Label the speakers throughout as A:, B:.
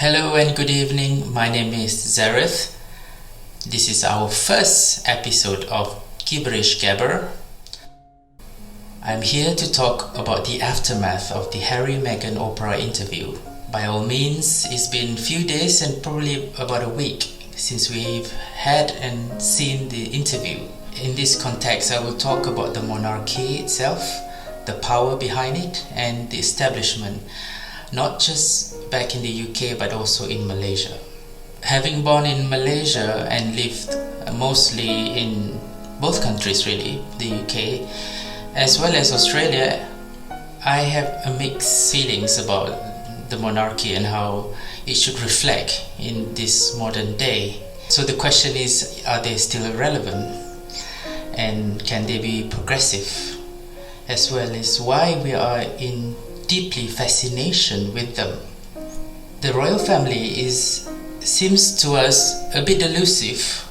A: Hello and good evening. My name is Zarith. This is our first episode of Gibberish Gabber. I'm here to talk about the aftermath of the Harry-Meghan Oprah interview. By all means, it's been a few days and probably about a week since we've had and seen the interview. In this context, I will talk about the monarchy itself, the power behind it, and the establishment, not just back in the UK but also in Malaysia. Having born in Malaysia and lived mostly in both countries really, the UK as well as Australia, I have a mixed feelings about the monarchy and how it should reflect in this modern day. So the question is, are they still relevant? And can they be progressive? As well as why we are in deeply fascination with them. The royal family seems to us a bit elusive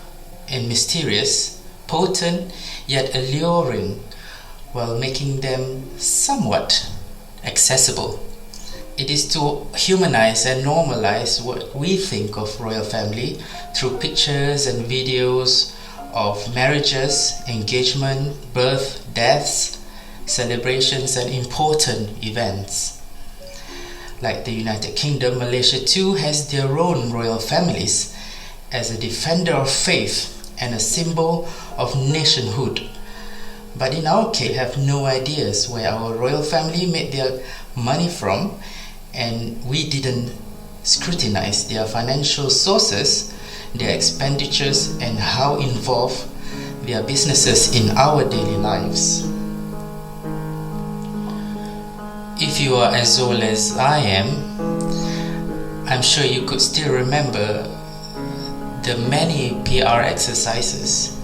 A: and mysterious, potent yet alluring, while making them somewhat accessible. It is to humanize and normalize what we think of royal family through pictures and videos of marriages, engagement, birth, deaths, celebrations and important events. Like the United Kingdom, Malaysia too has their own royal families as a defender of faith and a symbol of nationhood. But in our case, we have no ideas where our royal family made their money from, and we didn't scrutinize their financial sources, their expenditures, and how involved their businesses in our daily lives. If you are as old as I am, I'm sure you could still remember the many PR exercises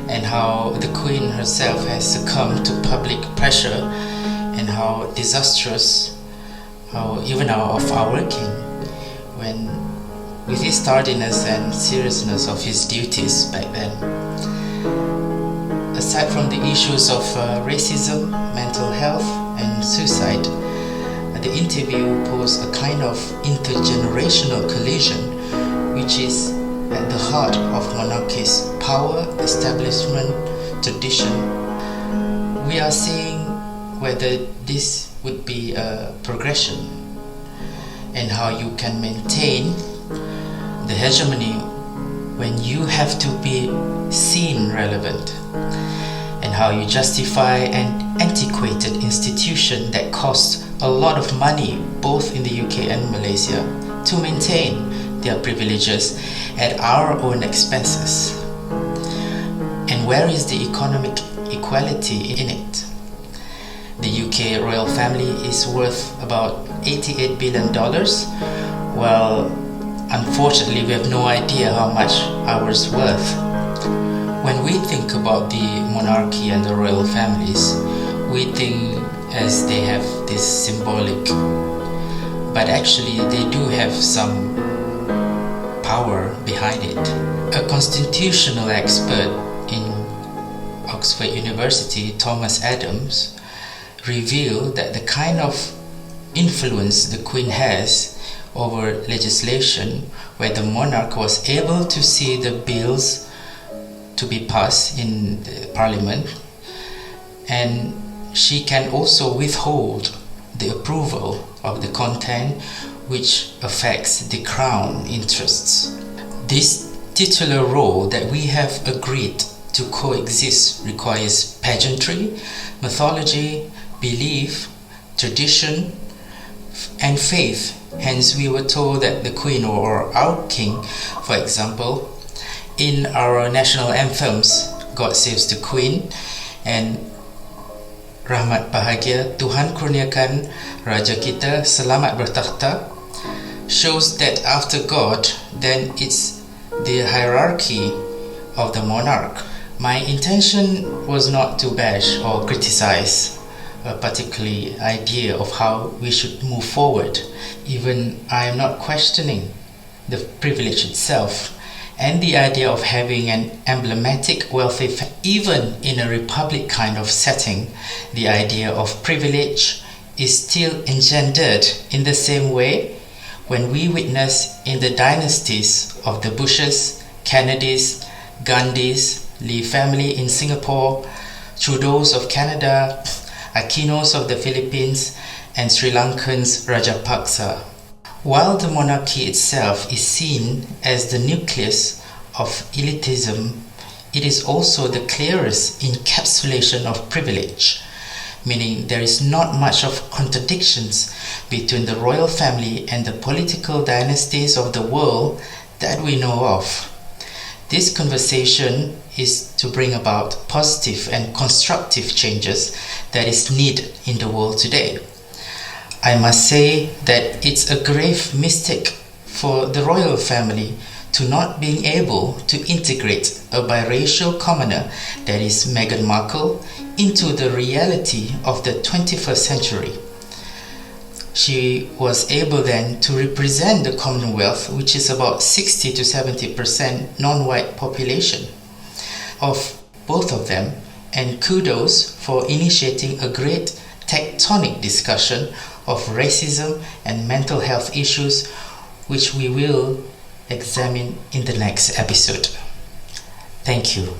A: and how the Queen herself has succumbed to public pressure, and how disastrous even of our King, when with his tardiness and seriousness of his duties back then. Aside from the issues of racism, mental health and suicide, the interview posed a kind of intergenerational collision which is at the heart of monarchy's power, establishment, tradition. We are seeing whether this would be a progression and how you can maintain the hegemony when you have to be seen relevant, and how you justify an antiquated institution that costs a lot of money both in the UK and Malaysia to maintain their privileges at our own expenses. And where is the economic equality in it? The UK royal family is worth about $88 billion, while unfortunately we have no idea how much ours is worth. When we think about the monarchy and the royal families, we think as they have this symbolic, but actually they do have some power behind it. A constitutional expert in Oxford University, Thomas Adams, revealed that the kind of influence the Queen has over legislation, where the monarch was able to see the bills to be passed in the parliament, and she can also withhold the approval of the content which affects the crown interests. This titular role that we have agreed to coexist requires pageantry, mythology, belief, tradition, and faith. Hence, we were told that the Queen or our King, for example, in our national anthems, God Saves the Queen and Rahmat Bahagia, Tuhan kurniakan Raja kita selamat bertakhta, shows that after God, then it's the hierarchy of the monarch. My intention was not to bash or criticize a particular idea of how we should move forward. Even I am not questioning the privilege itself and the idea of having an emblematic wealthy even in a republic kind of setting. The idea of privilege is still engendered in the same way when we witness in the dynasties of the Bushes, Kennedys, Gandhis, Lee family in Singapore, Trudeaus of Canada, Aquinos of the Philippines, and Sri Lankans Rajapaksa. While the monarchy itself is seen as the nucleus of elitism, it is also the clearest encapsulation of privilege, meaning there is not much of contradictions between the royal family and the political dynasties of the world that we know of. This conversation is to bring about positive and constructive changes that is needed in the world today. I must say that it's a grave mistake for the royal family to not being able to integrate a biracial commoner, that is Meghan Markle, into the reality of the 21st century. She was able then to represent the Commonwealth, which is about 60 to 70% non-white population of both of them, and kudos for initiating a great tectonic discussion of racism and mental health issues, which we will examine in the next episode. Thank you.